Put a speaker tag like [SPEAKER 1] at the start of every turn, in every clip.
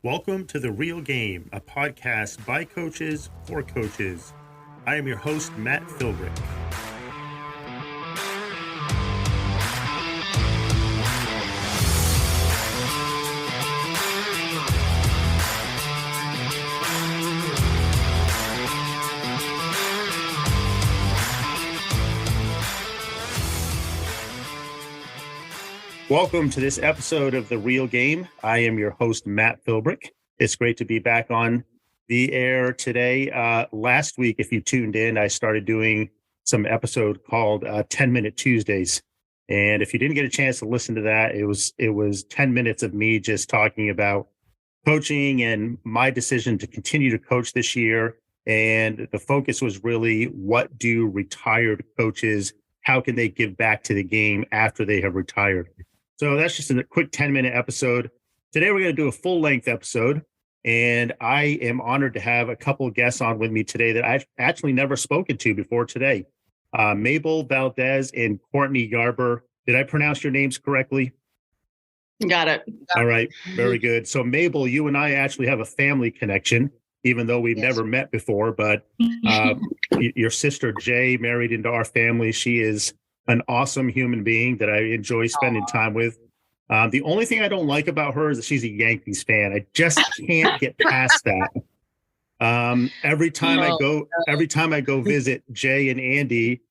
[SPEAKER 1] Welcome to The Real Game, a podcast by coaches for coaches. I am your host, Matt Philbrick. Welcome to this episode of The Real Game. I am your host, Matt Philbrick. It's great to be back on the air today. Last week, if you tuned in, I started doing some episode called 10-Minute Tuesdays. And if you didn't get a chance to listen to that, it was 10 minutes of me just talking about coaching and my decision to continue to coach this year. And the focus was really, what do retired coaches, how can they give back to the game after they have retired? So that's just a quick 10-minute episode. Today, we're going to do a full-length episode, and I am honored to have a couple of guests on with me today that I've actually never spoken to before today. Mabel, Valdez, and Kourtney Yarber. Did I pronounce your names correctly?
[SPEAKER 2] Got it.
[SPEAKER 1] All right. Very good. So, Mabel, you and I actually have a family connection, even though we've never met before. But your sister, Jay, married into our family. She is an awesome human being that I enjoy spending time with. The only thing I don't like about her is that she's a Yankees fan. I just can't get past that. Every time I go visit Jay and Andy,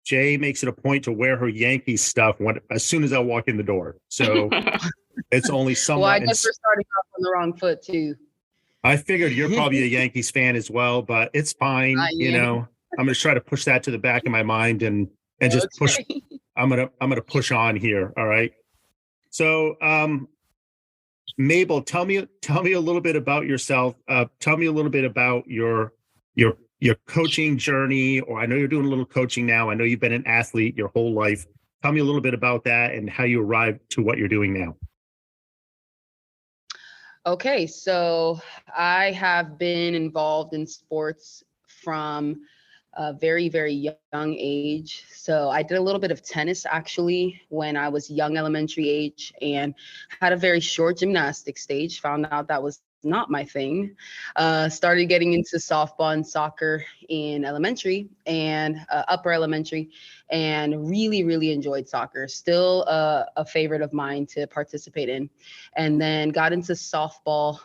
[SPEAKER 1] Jay makes it a point to wear her Yankees stuff as soon as I walk in the door. So it's only somewhat.
[SPEAKER 2] Well, I guess we're starting off on the wrong foot too.
[SPEAKER 1] I figured you're probably a Yankees fan as well, but it's fine. You know, I'm going to try to push that to the back of my mind and just push. I'm gonna push on here. All right. So, Mabel, tell me a little bit about yourself. Tell me a little bit about your coaching journey. Or I know you're doing a little coaching now. I know you've been an athlete your whole life. Tell me a little bit about that and how you arrived to what you're doing now.
[SPEAKER 2] Okay, so I have been involved in sports from a very, very young age. So I did a little bit of tennis actually when I was young elementary age, and had a very short gymnastics stage. Found out that was not my thing. Started getting into softball and soccer in elementary and upper elementary, and really, really enjoyed soccer. Still a favorite of mine to participate in. And then got into softball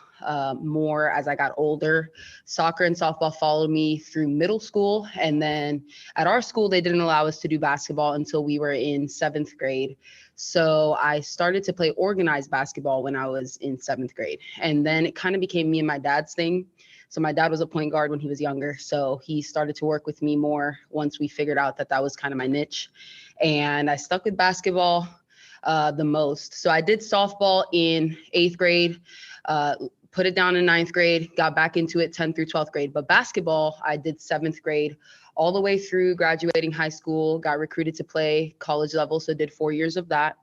[SPEAKER 2] more as I got older. Soccer and softball followed me through middle school. And then at our school, they didn't allow us to do basketball until we were in 7th grade. So I started to play organized basketball when I was in 7th grade. And then it kind of became me and my dad's thing. So my dad was a point guard when he was younger. So he started to work with me more once we figured out that that was kind of my niche. And I stuck with basketball the most. So I did softball in 8th grade, put it down in 9th grade, got back into it 10th through 12th grade. But basketball, I did 7th grade all the way through graduating high school, got recruited to play college level. So did 4 years of that.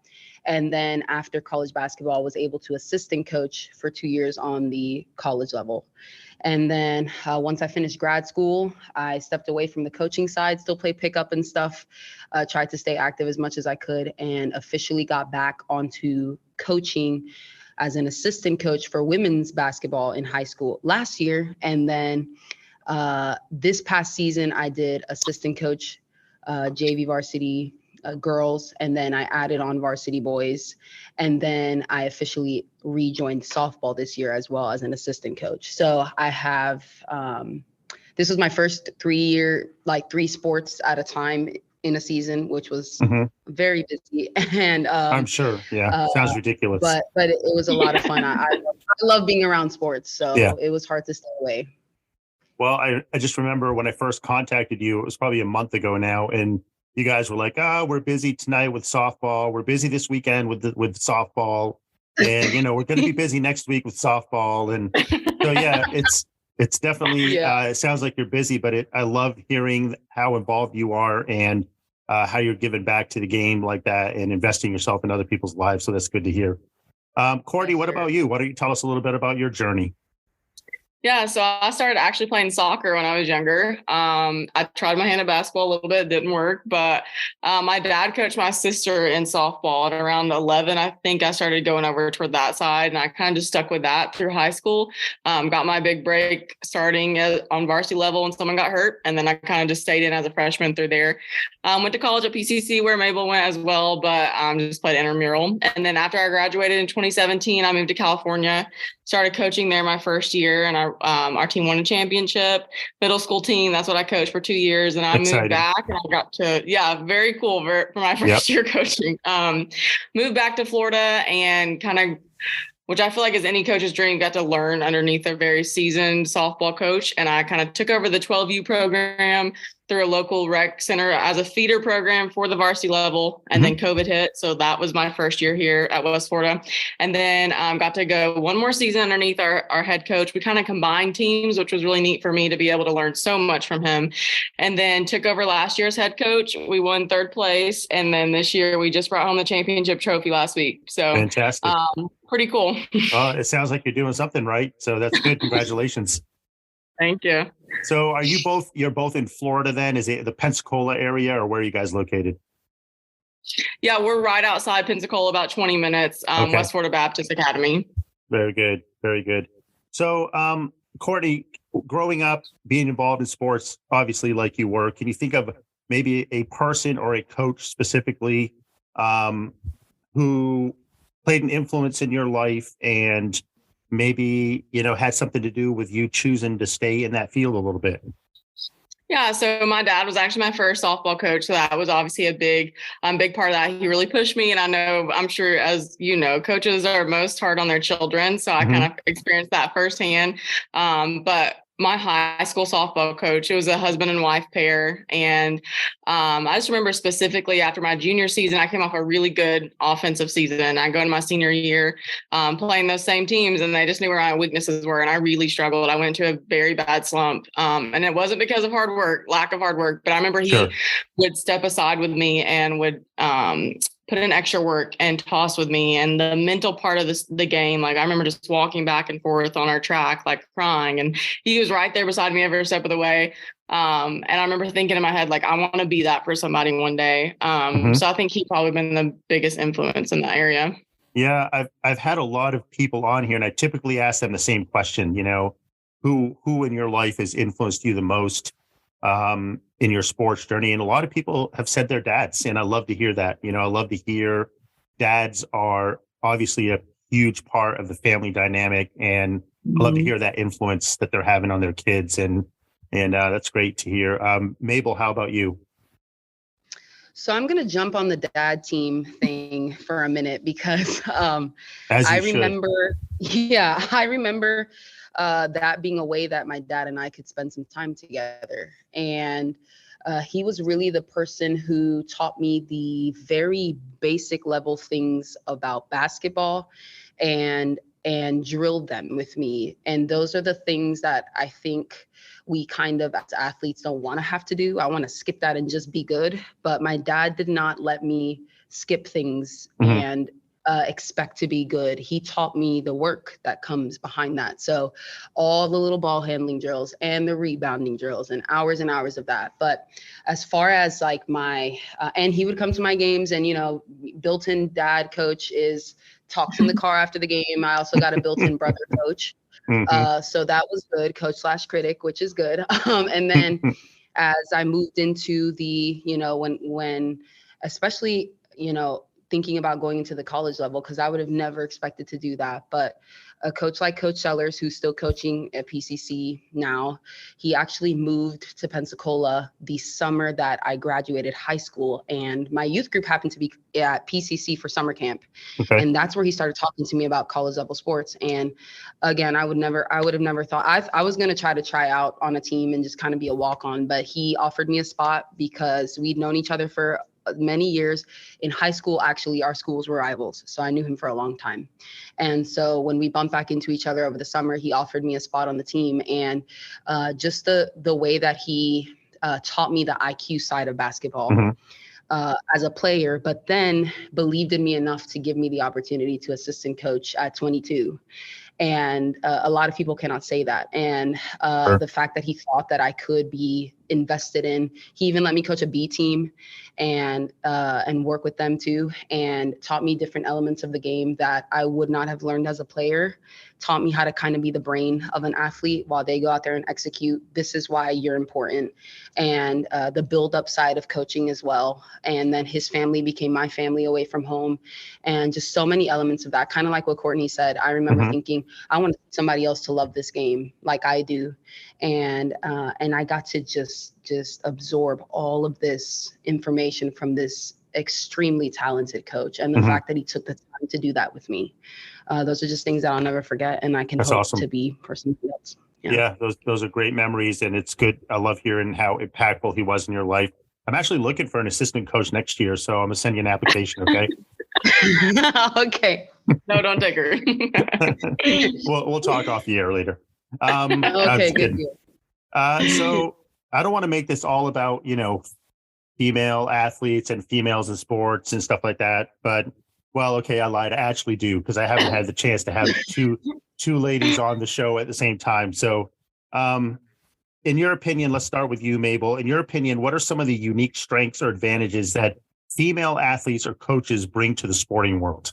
[SPEAKER 2] And then after college basketball, was able to assistant coach for 2 years on the college level. And then once I finished grad school, I stepped away from the coaching side, still play pickup and stuff, tried to stay active as much as I could, and officially got back onto coaching as an assistant coach for women's basketball in high school last year. And then this past season, I did assistant coach JV varsity girls, and then I added on varsity boys. And then I officially rejoined softball this year as well as an assistant coach. So I have, this was my first 3 year, like 3 sports at a time in a season, which was very busy. And
[SPEAKER 1] I'm sure. Yeah. Sounds ridiculous.
[SPEAKER 2] But it was a lot of fun. I love being around sports. So it was hard to stay away.
[SPEAKER 1] Well, I just remember when I first contacted you, it was probably a month ago now. And you guys were like, we're busy tonight with softball. We're busy this weekend with softball. And, we're going to be busy next week with softball. And so, yeah, it's definitely, it sounds like you're busy, but I love hearing how involved you are and how you're giving back to the game like that and investing yourself in other people's lives. So that's good to hear. Kourtney, what about you? Why don't you tell us a little bit about your journey?
[SPEAKER 3] Yeah, so I started actually playing soccer when I was younger. I tried my hand at basketball a little bit, didn't work, but my dad coached my sister in softball at around 11. I think I started going over toward that side, and I kind of just stuck with that through high school. Got my big break starting on varsity level, and someone got hurt, and then I kind of just stayed in as a freshman through there. Went to college at PCC where Mabel went as well, but just played intramural. And then after I graduated in 2017, I moved to California. Started coaching there my first year, and our team won a championship. Middle school team, that's what I coached for 2 years, and I moved back, and I got to very cool for my first year coaching. Moved back to Florida, and kind of, which I feel like is any coach's dream, got to learn underneath a very seasoned softball coach. And I kind of took over the 12U program through a local rec center as a feeder program for the varsity level. And then COVID hit. So that was my first year here at West Florida. And then got to go one more season underneath our head coach. We kind of combined teams, which was really neat for me to be able to learn so much from him. And then took over last year's head coach. We won third place. And then this year we just brought home the championship trophy last week. So
[SPEAKER 1] fantastic.
[SPEAKER 3] Pretty cool.
[SPEAKER 1] It sounds like you're doing something right. So that's good. Congratulations.
[SPEAKER 3] Thank you.
[SPEAKER 1] So you're both in Florida then? Is it the Pensacola area, or where are you guys located?
[SPEAKER 3] Yeah, we're right outside Pensacola, about 20 minutes, okay. West Florida Baptist Academy.
[SPEAKER 1] Very good. Very good. So, Kourtney, growing up, being involved in sports, obviously like you were, can you think of maybe a person or a coach specifically who played an influence in your life and maybe, had something to do with you choosing to stay in that field a little bit?
[SPEAKER 3] Yeah, so my dad was actually my first softball coach. So that was obviously a big part of that. He really pushed me. And I'm sure, as you know, coaches are most hard on their children. So I kind of experienced that firsthand. But my high school softball coach, it was a husband and wife pair. And I just remember specifically after my junior season, I came off a really good offensive season. I go into my senior year playing those same teams, and they just knew where my weaknesses were. And I really struggled. I went into a very bad slump. And it wasn't because of lack of hard work, but I remember he would step aside with me and would put in extra work and toss with me. And the mental part of the game, like I remember just walking back and forth on our track, like crying, and he was right there beside me every step of the way. And I remember thinking in my head, like, I want to be that for somebody one day. So I think he probably been the biggest influence in that area.
[SPEAKER 1] Yeah, I've had a lot of people on here, and I typically ask them the same question, who in your life has influenced you the most in your sports journey? And a lot of people have said their dads, and I love to hear that. I love to hear dads are obviously a huge part of the family dynamic, and I love to hear that influence that they're having on their kids, and that's great to hear. Mabel, how about you?
[SPEAKER 2] So I'm going to jump on the dad team thing for a minute because I remember that being a way that my dad and I could spend some time together. And he was really the person who taught me the very basic level things about basketball and drilled them with me. And those are the things that I think we kind of as athletes don't want to have to do. I want to skip that and just be good. But my dad did not let me skip things and expect to be good. He taught me the work that comes behind that. So all the little ball handling drills and the rebounding drills and hours of that. But as far as like my, and he would come to my games, and, built-in dad coach talks in the car after the game. I also got a built-in brother coach. So that was good, coach/critic, which is good. And then as I moved into the, when especially, thinking about going into the college level, because I would have never expected to do that. But a coach like Coach Sellers, who's still coaching at PCC now, he actually moved to Pensacola the summer that I graduated high school. And my youth group happened to be at PCC for summer camp. Okay. And that's where he started talking to me about college level sports. And again, I would have never thought I was going to try out on a team and just kind of be a walk-on, but he offered me a spot because we'd known each other for many years. In high school, actually, our schools were rivals. So I knew him for a long time. And so when we bumped back into each other over the summer, he offered me a spot on the team. And just the way that he taught me the IQ side of basketball as a player, but then believed in me enough to give me the opportunity to assistant coach at 22. And a lot of people cannot say that. And
[SPEAKER 1] Sure.
[SPEAKER 2] the fact that he thought that I could be invested in, he even let me coach a B team and work with them too, and taught me different elements of the game that I would not have learned as a player. Taught me how to kind of be the brain of an athlete while they go out there and execute. This is why you're important. And the build up side of coaching as well. And then his family became my family away from home, and just so many elements of that. Kind of like what Kourtney said. I remember thinking, I want somebody else to love this game like I do. And I got to just absorb all of this information from this extremely talented coach. And the fact that he took the time to do that with me. Those are just things that I'll never forget, and I can hope to be for somebody else.
[SPEAKER 1] Yeah, those are great memories, and it's good. I love hearing how impactful he was in your life. I'm actually looking for an assistant coach next year, so I'm gonna send you an application. Okay.
[SPEAKER 2] Okay.
[SPEAKER 3] No, don't take her.
[SPEAKER 1] We'll talk off the air later.
[SPEAKER 2] Okay, good deal.
[SPEAKER 1] So I don't want to make this all about female athletes and females in sports and stuff like that, but well, okay, I lied. I actually do, because I haven't had the chance to have two ladies on the show at the same time. So, in your opinion, let's start with you, Mabel. In your opinion, what are some of the unique strengths or advantages that female athletes or coaches bring to the sporting world?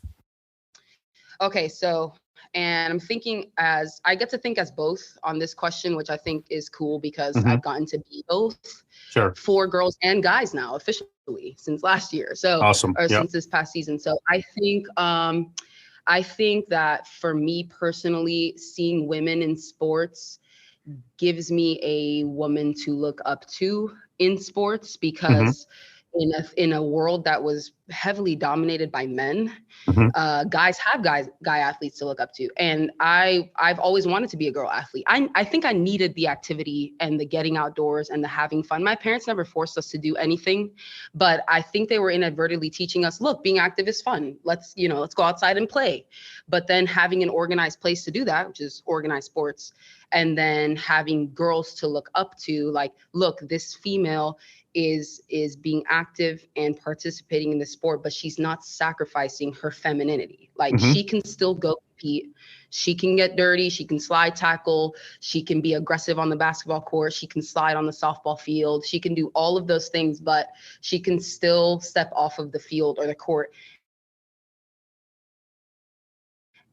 [SPEAKER 2] Okay, so, and I'm thinking I get to think as both on this question, which I think is cool because I've gotten to be both for girls and guys now officially since last year. So,
[SPEAKER 1] awesome.
[SPEAKER 2] Or since this past season. So I think that for me personally, seeing women in sports gives me a woman to look up to in sports, because in a world that was heavily dominated by men, guys have guy athletes to look up to. And I've always wanted to be a girl athlete. I think I needed the activity and the getting outdoors and the having fun. My parents never forced us to do anything, but I think they were inadvertently teaching us, look, being active is fun. Let's go outside and play. But then having an organized place to do that, which is organized sports, and then having girls to look up to, like, look, this female is being active and participating in the sport, but she's not sacrificing her femininity. Like, she can still go compete. She can get dirty. She can slide tackle. She can be aggressive on the basketball court. She can slide on the softball field. She can do all of those things, but she can still step off of the field or the court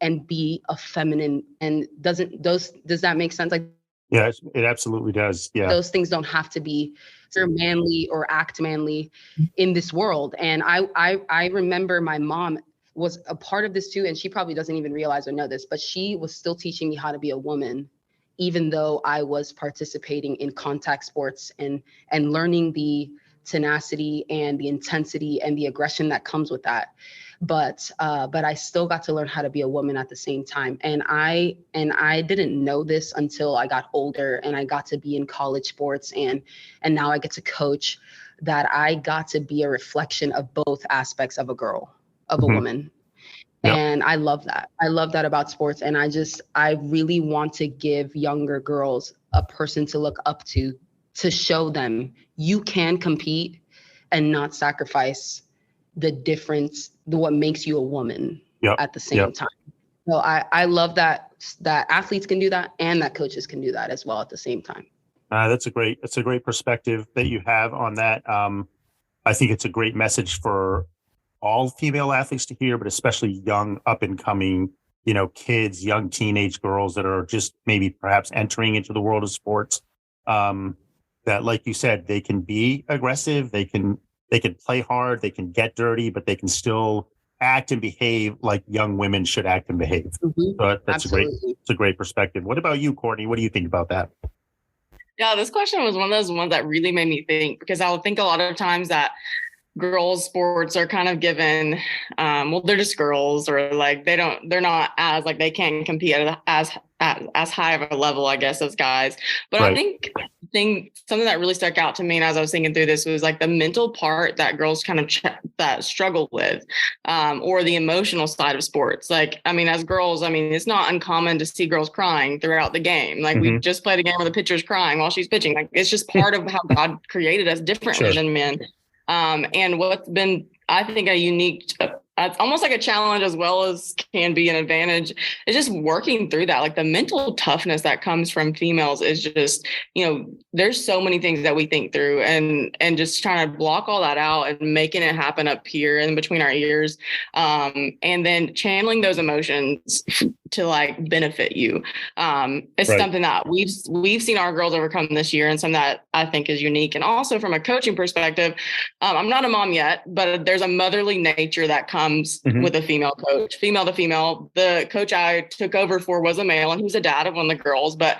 [SPEAKER 2] and be a feminine. And does that make sense? Like,
[SPEAKER 1] yeah, it absolutely does. Yeah.
[SPEAKER 2] Those things don't have to be manly or act manly in this world. And I remember my mom was a part of this too, and she probably doesn't even realize or know this, but she was still teaching me how to be a woman, even though I was participating in contact sports and learning the tenacity and the intensity and the aggression that comes with that. But I still got to learn how to be a woman at the same time. And I didn't know this until I got older and I got to be in college sports, and now I get to coach, that I got to be a reflection of both aspects of a woman. Yep. And I love that. I love that about sports. And I really want to give younger girls a person to look up to show them you can compete and not sacrifice the difference, what makes you a woman at the same time. So I love that athletes can do that and that coaches can do that as well at the same time.
[SPEAKER 1] That's a great perspective that you have on that. I think it's a great message for all female athletes to hear, but especially young up and coming, kids, young teenage girls that are just maybe perhaps entering into the world of sports. That, like you said, they can be aggressive, they can play hard, they can get dirty, but they can still act and behave like young women should act and behave. So that's a great perspective. What about you, Kourtney? What do you think about that?
[SPEAKER 3] Yeah, this question was one of those ones that really made me think, because I would think a lot of times that girls sports are kind of given, they're just girls, or like they're not as, like, they can't compete at as high of a level, I guess, as guys. But right. I think something that really stuck out to me, and as I was thinking through this, was like the mental part that girls kind of that struggle with, or the emotional side of sports. Like, I mean, as girls, I mean, it's not uncommon to see girls crying throughout the game. Like, we just played a game where the pitcher's crying while she's pitching. Like, it's just part of how God created us differently than men. And what's been, I think, a unique it's almost like a challenge as well as can be an advantage. It's just working through that. Like the mental toughness that comes from females is just, there's so many things that we think through, and just trying to block all that out and making it happen up here in between our ears. And then channeling those emotions to like benefit you. It's
[SPEAKER 1] Right.
[SPEAKER 3] something that we've seen our girls overcome this year, and something that I think is unique. And also from a coaching perspective, I'm not a mom yet, but there's a motherly nature that comes with a female coach, female to female. The coach I took over for was a male, and he was a dad of one of the girls, but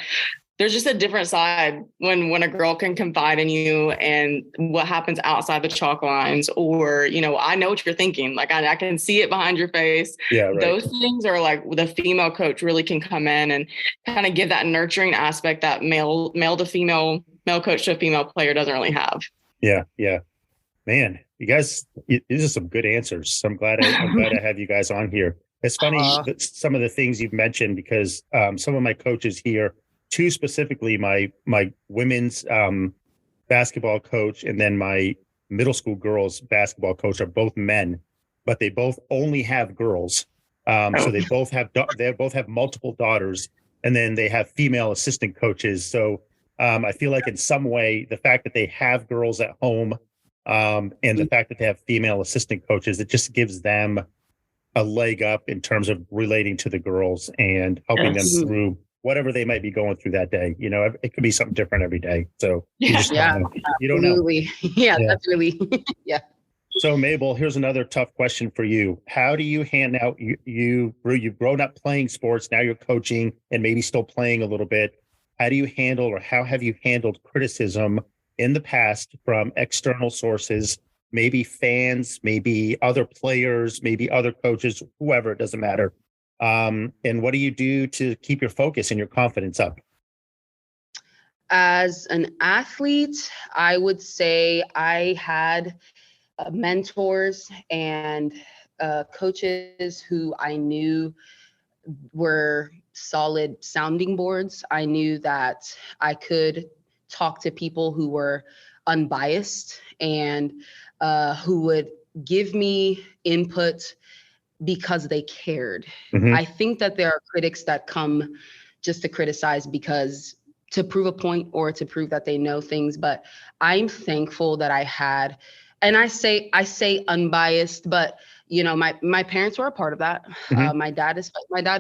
[SPEAKER 3] there's just a different side when a girl can confide in you and what happens outside the chalk lines, or, I know what you're thinking. Like I can see it behind your face.
[SPEAKER 1] Yeah, right.
[SPEAKER 3] Those things are like the female coach really can come in and kind of give that nurturing aspect that male to female, male coach to a female player doesn't really have.
[SPEAKER 1] Yeah. Yeah. Man, you guys, these are some good answers. So I'm glad I have you guys on here. It's funny that some of the things you've mentioned, because some of my coaches here, two specifically, my women's basketball coach and then my middle school girls basketball coach are both men, but they both only have girls. So they both have multiple daughters, and then they have female assistant coaches. So I feel like in some way, the fact that they have girls at home, and the fact that they have female assistant coaches, it just gives them a leg up in terms of relating to the girls and helping them through whatever they might be going through that day. It could be something different every day. So you don't know.
[SPEAKER 2] Yeah, that's really, yeah.
[SPEAKER 1] So Mabel, here's another tough question for you. How do you hand out, you've grown up playing sports, now you're coaching and maybe still playing a little bit. How do you handle, or how have you handled criticism in the past from external sources, maybe fans, maybe other players, maybe other coaches, whoever, it doesn't matter. And what do you do to keep your focus and your confidence up?
[SPEAKER 2] As an athlete, I would say I had mentors and coaches who I knew were solid sounding boards. I knew that I could talk to people who were unbiased and who would give me input because they cared. I think that there are critics that come just to criticize because to prove a point or to prove that they know things. But I'm thankful that I had, and I say unbiased, but my parents were a part of that. My dad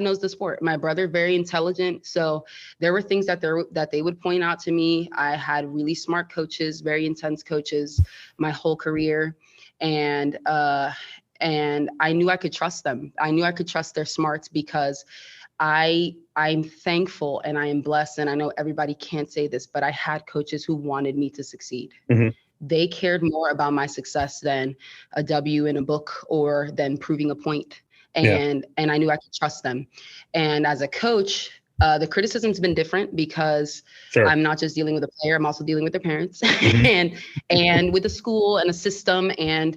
[SPEAKER 2] knows the sport. My brother, very intelligent. So there were things that they would point out to me. I had really smart coaches, very intense coaches my whole career. And I knew I could trust them. I knew I could trust their smarts because I'm thankful and I am blessed. And I know everybody can't say this, but I had coaches who wanted me to succeed. They cared more about my success than a W in a book or than proving a point. And I knew I could trust them. And as a coach, the criticism's been different because I'm not just dealing with a player, I'm also dealing with their parents and with a school and a system and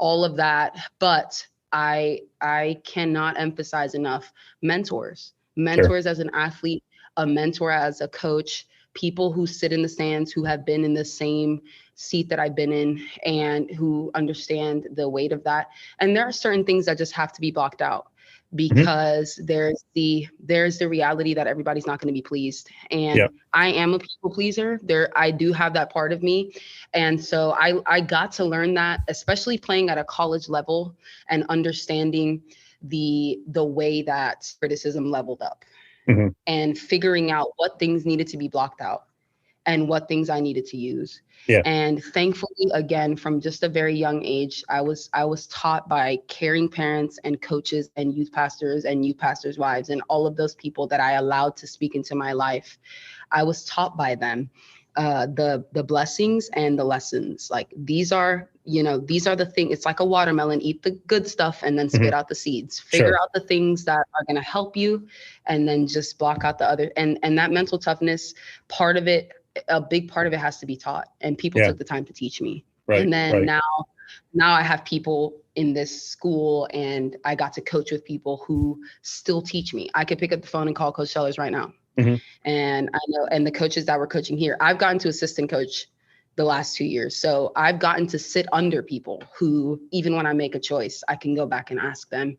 [SPEAKER 2] all of that. But I cannot emphasize enough mentors as an athlete, a mentor as a coach, people who sit in the stands, who have been in the same seat that I've been in and who understand the weight of that. And there are certain things that just have to be blocked out because there's the reality that everybody's not going to be pleased. And I am a people pleaser. I do have that part of me. And so I got to learn that, especially playing at a college level and understanding the way that criticism leveled up and figuring out what things needed to be blocked out and what things I needed to use. And thankfully, again, from just a very young age, I was taught by caring parents and coaches and youth pastors wives and all of those people that I allowed to speak into my life. I was taught by them the blessings and the lessons. Like these are the things. It's like a watermelon. Eat the good stuff and then spit out the seeds. Figure out the things that are going to help you, and then just block out the other. And that mental toughness part of it. A big part of it has to be taught, and people took the time to teach me. And then now I have people in this school, and I got to coach with people who still teach me. I could pick up the phone and call Coach Sellers right now. And I know, and the coaches that were coaching here, I've gotten to assistant coach the last 2 years. So I've gotten to sit under people who, even when I make a choice, I can go back and ask them,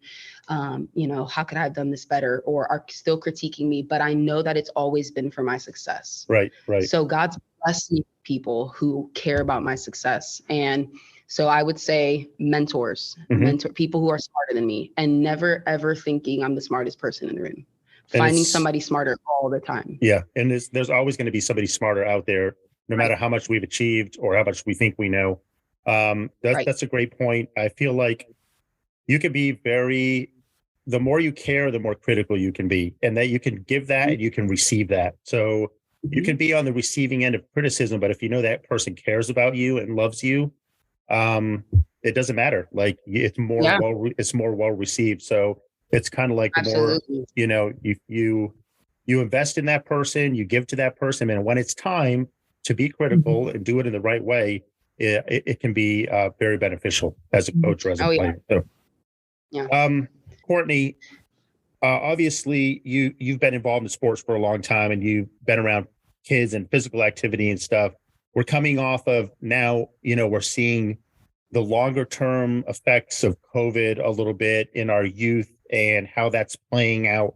[SPEAKER 2] how could I have done this better, or are still critiquing me, but I know that it's always been for my success.
[SPEAKER 1] Right.
[SPEAKER 2] So God's blessed me with people who care about my success. And so I would say mentors, people who are smarter than me, and never, ever thinking I'm the smartest person in the room. Finding somebody smarter all the time.
[SPEAKER 1] Yeah. And there's always going to be somebody smarter out there, no matter how much we've achieved or how much we think we know. That's a great point. I feel like you can be the more you care, the more critical you can be, and that you can give that and you can receive that. So you can be on the receiving end of criticism, but if you know that person cares about you and loves you, it doesn't matter. Like it's more well received. So it's kind of like the more, you invest in that person, you give to that person, and when it's time to be critical and do it in the right way, it can be very beneficial as a coach or as a player. So, Kourtney, obviously you've been involved in sports for a long time, and you've been around kids and physical activity and stuff. We're coming off of now, we're seeing the longer term effects of COVID a little bit in our youth and how that's playing out.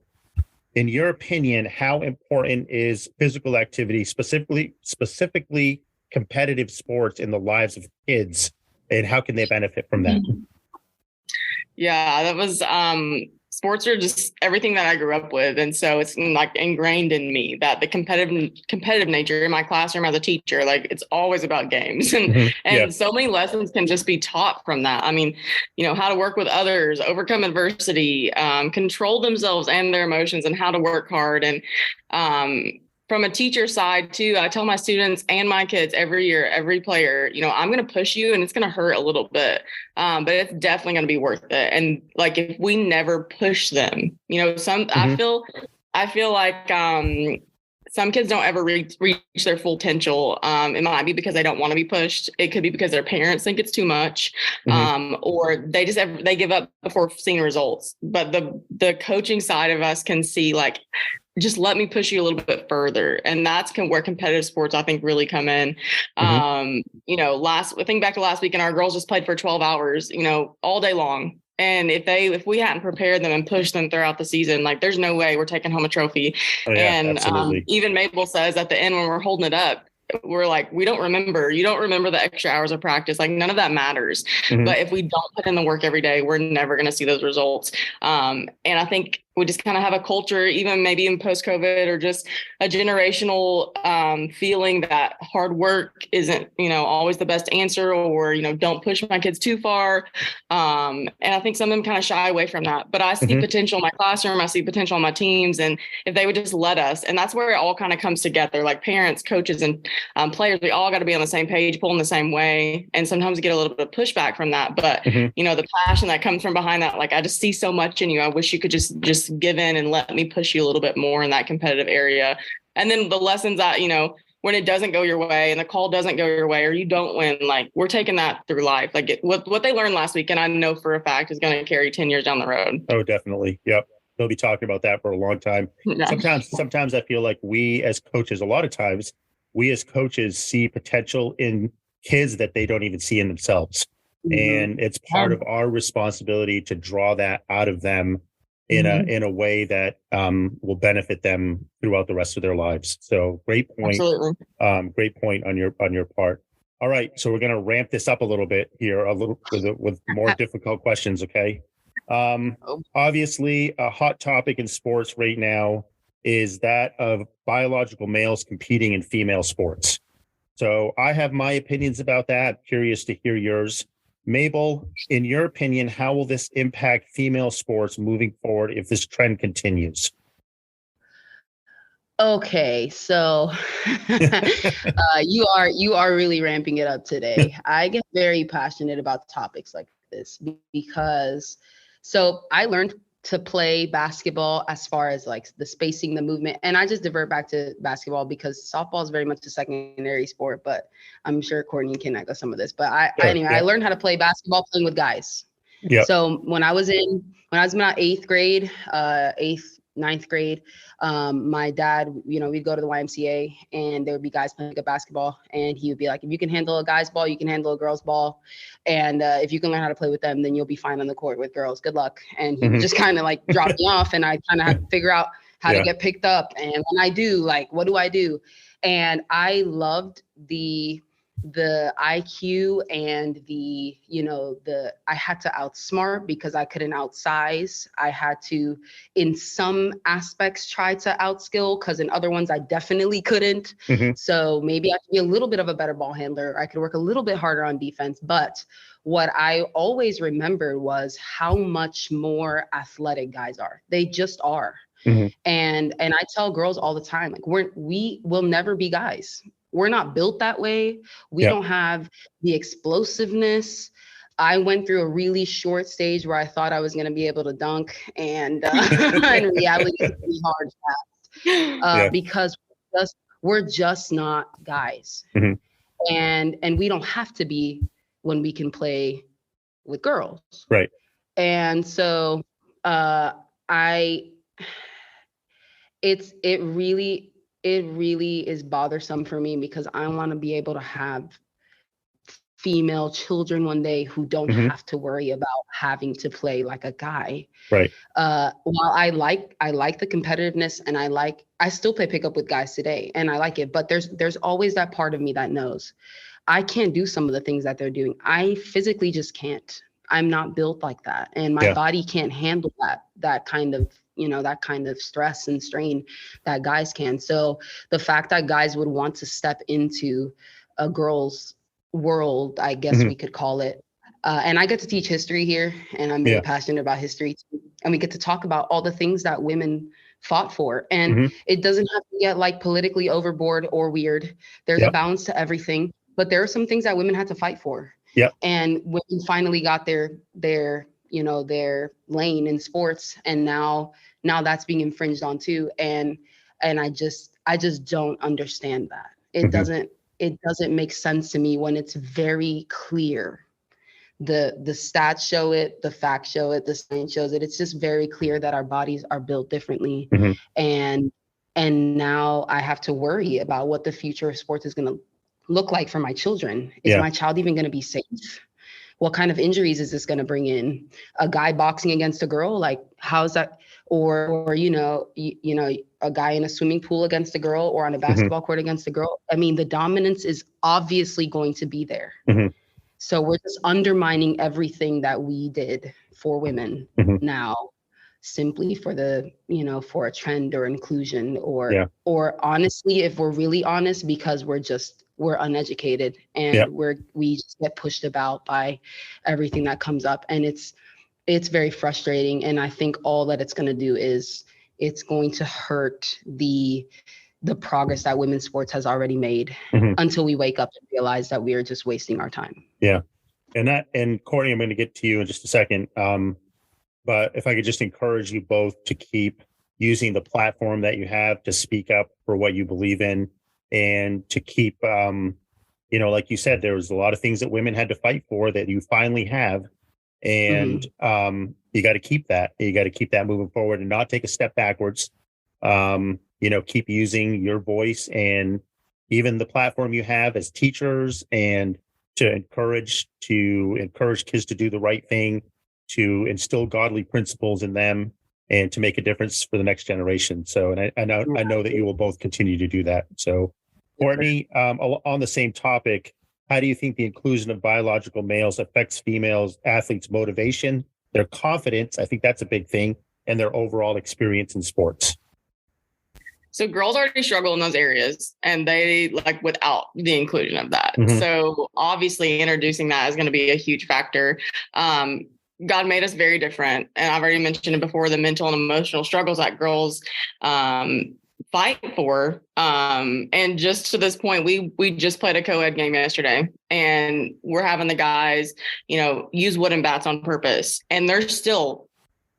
[SPEAKER 1] In your opinion, how important is physical activity, specifically competitive sports, in the lives of kids, and how can they benefit from that?
[SPEAKER 3] Yeah, that was sports are just everything that I grew up with. And so it's like ingrained in me that the competitive nature in my classroom as a teacher, like it's always about games. And so many lessons can just be taught from that. I mean, how to work with others, overcome adversity, control themselves and their emotions, and how to work hard. And from a teacher side too, I tell my students and my kids every year, every player, I'm going to push you and it's going to hurt a little bit, but it's definitely going to be worth it. And like, if we never push them, I feel like some kids don't ever reach their full potential. It might be because they don't want to be pushed. It could be because their parents think it's too much, or they give up before seeing results. But the coaching side of us can see, like, just let me push you a little bit further. And that's where competitive sports, I think, really come in. Think back to last weekend, our girls just played for 12 hours, all day long. And if we hadn't prepared them and pushed them throughout the season, like, there's no way we're taking home a trophy. And even Mabel says at the end, when we're holding it up, we're like, you don't remember the extra hours of practice. Like, none of that matters. But if we don't put in the work every day, we're never going to see those results. And I think we just kind of have a culture, even maybe in post-COVID, or just a generational feeling that hard work isn't, always the best answer, or, don't push my kids too far. And I think some of them kind of shy away from that. But I see potential in my classroom. I see potential on my teams. And if they would just let us, and that's where it all kind of comes together, like parents, coaches, and players, we all got to be on the same page, pulling the same way. And sometimes we get a little bit of pushback from that. But, the passion that comes from behind that, like, I just see so much in you. I wish you could just give in and let me push you a little bit more in that competitive area. And then the lessons that, when it doesn't go your way and the call doesn't go your way, or you don't win, like, we're taking that through life. Like, what they learned last week, and I know for a fact, is going to carry 10 years down the road.
[SPEAKER 1] Oh, definitely. Yep. They'll be talking about that for a long time. Yeah. Sometimes I feel like we as coaches, a lot of times we as coaches see potential in kids that they don't even see in themselves. And it's part of our responsibility to draw that out of them in a way that will benefit them throughout the rest of their lives. So great point.
[SPEAKER 3] Absolutely.
[SPEAKER 1] Great point on your part. All right. So we're going to ramp this up a little bit here, with more difficult questions. Okay. Obviously a hot topic in sports right now is that of biological males competing in female sports. So I have my opinions about that. Curious to hear yours. Mabel, in your opinion, how will this impact female sports moving forward if this trend continues?
[SPEAKER 2] Okay, so you are really ramping it up today. I get very passionate about topics like this because I learned to play basketball as far as like the spacing, the movement, and I just divert back to basketball because softball is very much a secondary sport, but I'm sure Kourtney can echo some of this. But I learned how to play basketball playing with guys. Yep. So when I was in about eighth grade, ninth grade, my dad, we'd go to the YMCA and there would be guys playing basketball, and he would be like, if you can handle a guy's ball, you can handle a girl's ball. And if you can learn how to play with them, then you'll be fine on the court with girls. Good luck. And he would just kind of like drop me off, and I kind of had to figure out how to get picked up. And when I do, like, what do I do? And I loved the IQ and I had to outsmart because I couldn't outsize. I had to, in some aspects, try to outskill, because in other ones I definitely couldn't. So maybe I could be a little bit of a better ball handler. I could work a little bit harder on defense. But what I always remembered was how much more athletic guys are. They just are. And I tell girls all the time, like, we will never be guys. We're not built that way. We don't have the explosiveness. I went through a really short stage where I thought I was going to be able to dunk, and in reality, it's pretty hard fast, because we're just not guys. And we don't have to be when we can play with girls.
[SPEAKER 1] Right.
[SPEAKER 2] And so it really is bothersome for me, because I want to be able to have female children one day who don't have to worry about having to play like a guy.
[SPEAKER 1] Right.
[SPEAKER 2] While I like the competitiveness, and I still play pickup with guys today, and I like it, but there's always that part of me that knows I can't do some of the things that they're doing. I physically just can't. I'm not built like that, and my body can't handle that kind of that kind of stress and strain that guys can. So the fact that guys would want to step into a girl's world, I guess we could call it. And I get to teach history here, and I'm very passionate about history too. And we get to talk about all the things that women fought for. And it doesn't have to get like politically overboard or weird. There's a balance to everything, but there are some things that women had to fight for. And women finally got their lane in sports, and now that's being infringed on too. And I just don't understand that. It doesn't make sense to me when it's very clear. The stats show it, the facts show it, the science shows it. It's just very clear that our bodies are built differently. And now I have to worry about what the future of sports is going to look like for my children. Is my child even going to be safe? What kind of injuries is this going to bring in? A guy boxing against a girl, like, how's that? Or a guy in a swimming pool against a girl, or on a basketball court against a girl. I mean, the dominance is obviously going to be there. So we're just undermining everything that we did for women now, simply for for a trend or inclusion, or honestly, if we're really honest, because we're uneducated, and we just get pushed about by everything that comes up. And it's very frustrating. And I think all that it's going to do is it's going to hurt the progress that women's sports has already made, until we wake up and realize that we are just wasting our time.
[SPEAKER 1] Yeah. And Kourtney, I'm going to get to you in just a second. But if I could just encourage you both to keep using the platform that you have to speak up for what you believe in, and to keep, like you said, there was a lot of things that women had to fight for that you finally have. And you got to keep that. You got to keep that moving forward and not take a step backwards. Keep using your voice and even the platform you have as teachers, and to encourage kids to do the right thing, to instill godly principles in them, and to make a difference for the next generation. So, and I know that you will both continue to do that. So, Kourtney, on the same topic, how do you think the inclusion of biological males affects females athletes' motivation, their confidence? I think that's a big thing, and their overall experience in sports.
[SPEAKER 3] So girls already struggle in those areas, and they without the inclusion of that. So obviously introducing that is going to be a huge factor. God made us very different. And I've already mentioned it before, the mental and emotional struggles that girls fight for. And just to this point, we just played a co-ed game yesterday, and we're having the guys, use wooden bats on purpose. And they're still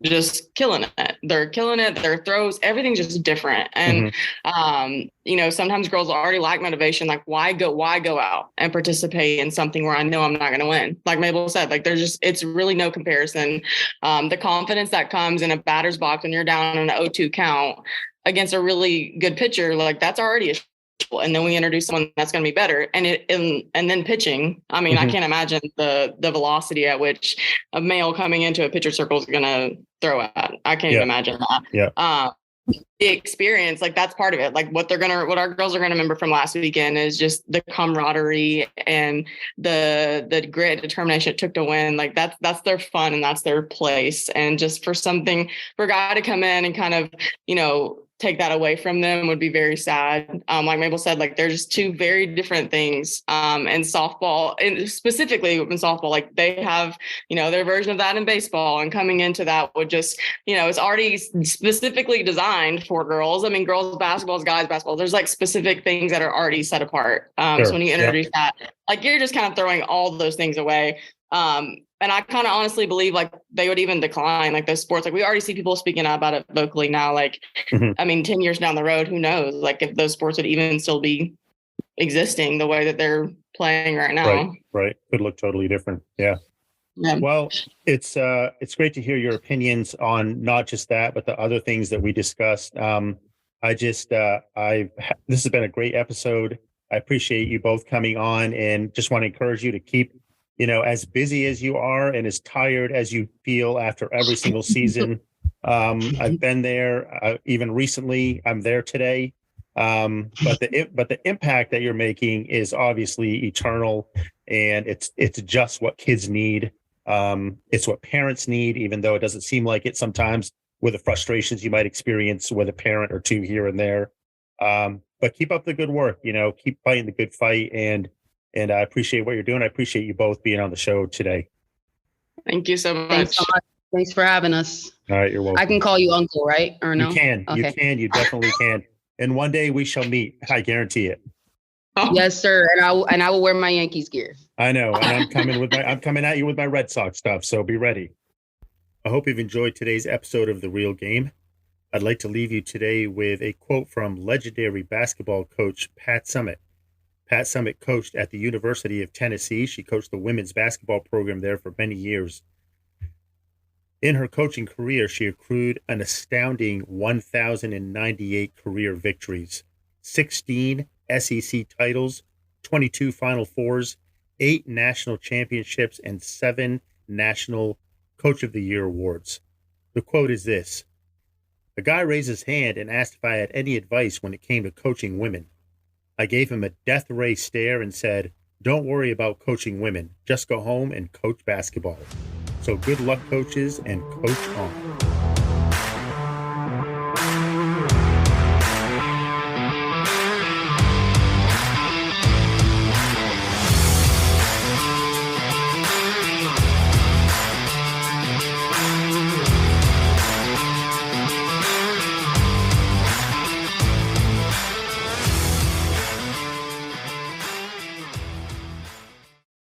[SPEAKER 3] just killing it. They're killing it. Their throws, everything's just different. And, sometimes girls already lack motivation. Like, why go out and participate in something where I know I'm not going to win? Like Mabel said, like it's really no comparison. The confidence that comes in a batter's box when you're down on an 0-2 count against a really good pitcher, like that's already a and then we introduce someone that's going to be better and then pitching. I mean, I can't imagine the velocity at which a male coming into a pitcher circle is going to throw at. I can't even imagine that.
[SPEAKER 1] Yeah.
[SPEAKER 3] The experience, like that's part of it. Like what our girls are going to remember from last weekend is just the camaraderie and the grit and determination it took to win. Like that's their fun and that's their place. And just for a guy to come in and kind of, take that away from them would be very sad. Like Mabel said, like they're just two very different things. And softball, and specifically in softball, like they have, their version of that in baseball, and coming into that would just, it's already specifically designed for girls. I mean, girls basketball is guys basketball. There's like specific things that are already set apart. So when you introduce that, like you're just kind of throwing all those things away. And I kind of honestly believe like they would even decline like those sports. Like we already see people speaking out about it vocally now. Like, I mean, 10 years down the road, who knows? Like if those sports would even still be existing the way that they're playing right now.
[SPEAKER 1] Right. Could look totally different. Yeah. Well, it's great to hear your opinions on not just that, but the other things that we discussed. This has been a great episode. I appreciate you both coming on, and just want to encourage you to keep, as busy as you are and as tired as you feel after every single season. I've been there, even recently. I'm there today. But the impact that you're making is obviously eternal, and it's just what kids need. It's what parents need, even though it doesn't seem like it sometimes with the frustrations you might experience with a parent or two here and there. But keep up the good work, keep fighting the good fight. And I appreciate what you're doing. I appreciate you both being on the show today.
[SPEAKER 3] Thank you so much.
[SPEAKER 2] Thanks so much. Thanks for having us.
[SPEAKER 1] All right, you're welcome.
[SPEAKER 2] I can call you uncle, right? Or no?
[SPEAKER 1] You can. Okay. You definitely can. And one day we shall meet. I guarantee it.
[SPEAKER 3] Oh.
[SPEAKER 2] Yes, sir. And I will wear my Yankees gear.
[SPEAKER 1] I know. And I'm coming at you with my Red Sox stuff. So be ready. I hope you've enjoyed today's episode of The Real Game. I'd like to leave you today with a quote from legendary basketball coach Pat Summitt. Pat Summitt coached at the University of Tennessee. She coached the women's basketball program there for many years. In her coaching career, she accrued an astounding 1,098 career victories, 16 SEC titles, 22 Final Fours, 8 national championships, and 7 National Coach of the Year awards. The quote is this: "A guy raised his hand and asked if I had any advice when it came to coaching women. I gave him a death ray stare and said, 'Don't worry about coaching women. Just go home and coach basketball.' So good luck, coaches, and coach on."